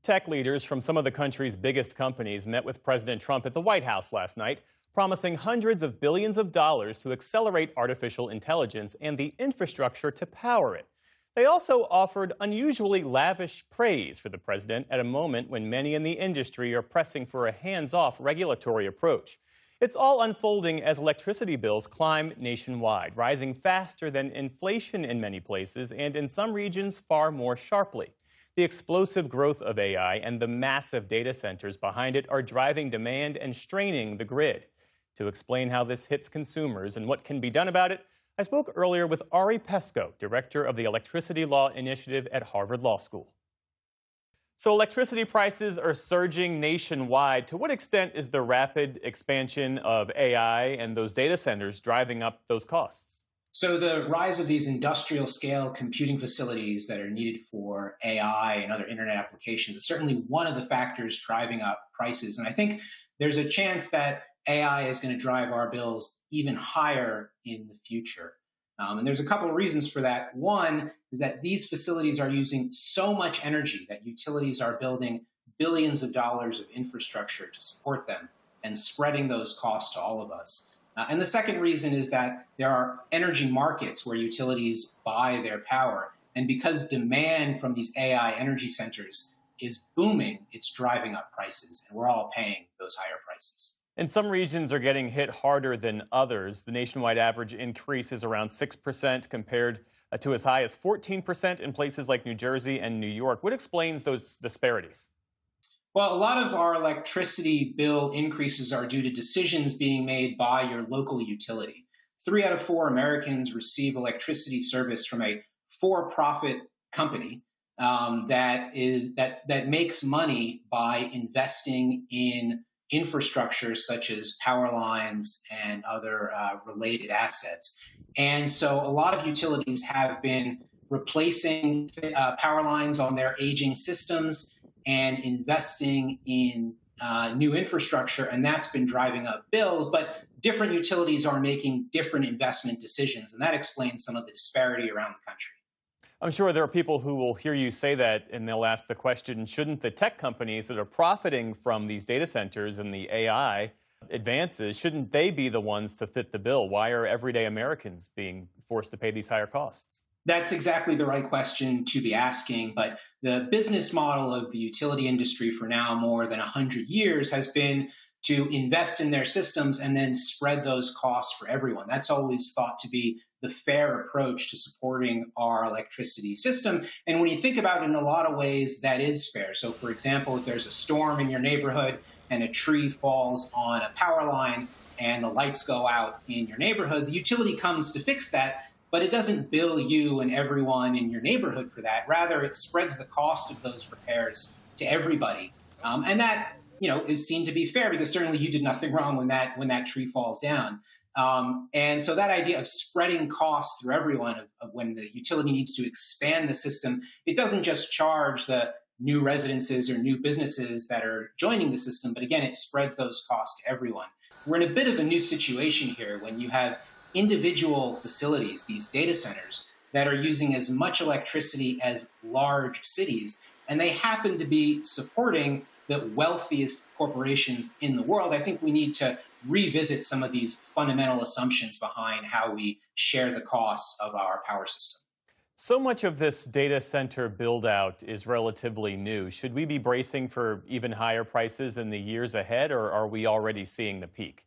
Tech leaders from some of the country's biggest companies met with President Trump at the White House last night, promising hundreds of billions of dollars to accelerate artificial intelligence and the infrastructure to power it. They also offered unusually lavish praise for the president at a moment when many in the industry are pressing for a hands-off regulatory approach. It's all unfolding as electricity bills climb nationwide, rising faster than inflation in many places and in some regions far more sharply. The explosive growth of AI and the massive data centers behind it are driving demand and straining the grid. To explain how this hits consumers and what can be done about it, I spoke earlier with Ari Pesco, director of the Electricity Law Initiative at Harvard Law School. So electricity prices are surging nationwide. To what extent is the rapid expansion of AI and those data centers driving up those costs? So the rise of these industrial scale computing facilities that are needed for AI and other internet applications is certainly one of the factors driving up prices. And I think there's a chance that AI is going to drive our bills even higher in the future. And there's a couple of reasons for that. One is that these facilities are using so much energy that utilities are building billions of dollars of infrastructure to support them and spreading those costs to all of us. And the second reason is that there are energy markets where utilities buy their power. And because demand from these AI energy centers is booming, it's driving up prices. And we're all paying those higher prices. And some regions are getting hit harder than others. The nationwide average increase is around 6% compared to as high as 14% in places like New Jersey and New York. What explains those disparities? Well, a lot of our electricity bill increases are due to decisions being made by your local utility. 3 out of 4 Americans receive electricity service from a for-profit company that makes money by investing in infrastructure such as power lines and other related assets. And so a lot of utilities have been replacing power lines on their aging systems and investing in new infrastructure, and that's been driving up bills. But different utilities are making different investment decisions, and that explains some of the disparity around the country. I'm sure there are people who will hear you say that, and they'll ask the question, shouldn't the tech companies that are profiting from these data centers and the AI advances, shouldn't they be the ones to fit the bill? Why are everyday Americans being forced to pay these higher costs? That's exactly the right question to be asking, but the business model of the utility industry for now more than 100 years has been to invest in their systems and then spread those costs for everyone. That's always thought to be the fair approach to supporting our electricity system. And when you think about it in a lot of ways, that is fair. So for example, if there's a storm in your neighborhood and a tree falls on a power line and the lights go out in your neighborhood, the utility comes to fix that. But it doesn't bill you and everyone in your neighborhood for that. Rather, it spreads the cost of those repairs to everybody. And that, is seen to be fair because certainly you did nothing wrong when that tree falls down. And so that idea of spreading costs through everyone, of when the utility needs to expand the system, it doesn't just charge the new residences or new businesses that are joining the system, but again, it spreads those costs to everyone. We're in a bit of a new situation here when you have individual facilities, these data centers, that are using as much electricity as large cities, and they happen to be supporting the wealthiest corporations in the world. I think we need to revisit some of these fundamental assumptions behind how we share the costs of our power system. So much of this data center build-out is relatively new. Should we be bracing for even higher prices in the years ahead, or are we already seeing the peak?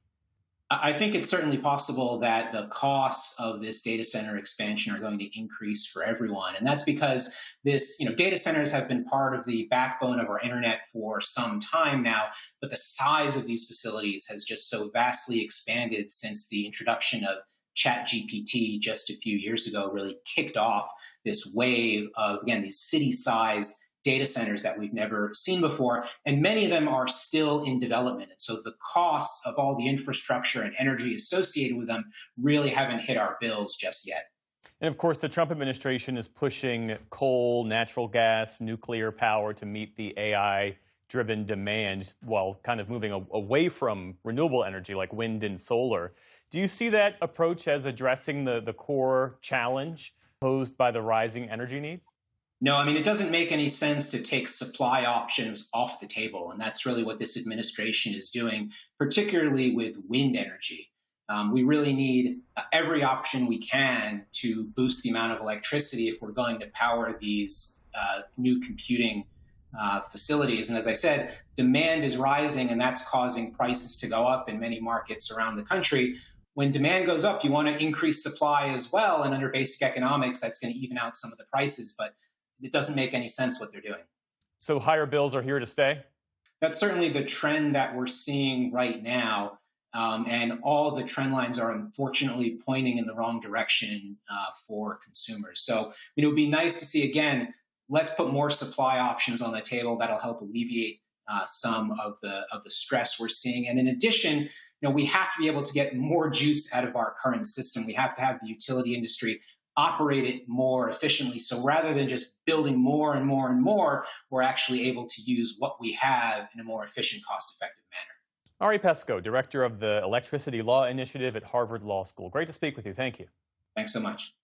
I think it's certainly possible that the costs of this data center expansion are going to increase for everyone. And that's because data centers have been part of the backbone of our internet for some time now, but the size of these facilities has just so vastly expanded since the introduction of ChatGPT just a few years ago really kicked off this wave of, again, these city-sized data centers that we've never seen before, and many of them are still in development. And so the costs of all the infrastructure and energy associated with them really haven't hit our bills just yet. And of course, the Trump administration is pushing coal, natural gas, nuclear power to meet the AI-driven demand while kind of moving away from renewable energy like wind and solar. Do you see that approach as addressing the core challenge posed by the rising energy needs? No, I mean, it doesn't make any sense to take supply options off the table. And that's really what this administration is doing, particularly with wind energy. We really need every option we can to boost the amount of electricity if we're going to power these new computing facilities. And as I said, demand is rising, and that's causing prices to go up in many markets around the country. When demand goes up, you want to increase supply as well. And under basic economics, that's going to even out some of the prices. But it doesn't make any sense what they're doing. So higher bills are here to stay? That's certainly the trend that we're seeing right now. And all the trend lines are unfortunately pointing in the wrong direction for consumers. So it would be nice to see, again, let's put more supply options on the table that'll help alleviate some of the stress we're seeing. And in addition, we have to be able to get more juice out of our current system. We have to have the utility industry operate it more efficiently. So rather than just building more and more and more, we're actually able to use what we have in a more efficient, cost-effective manner. Ari Pesco, director of the Electricity Law Initiative at Harvard Law School. Great to speak with you. Thank you. Thanks so much.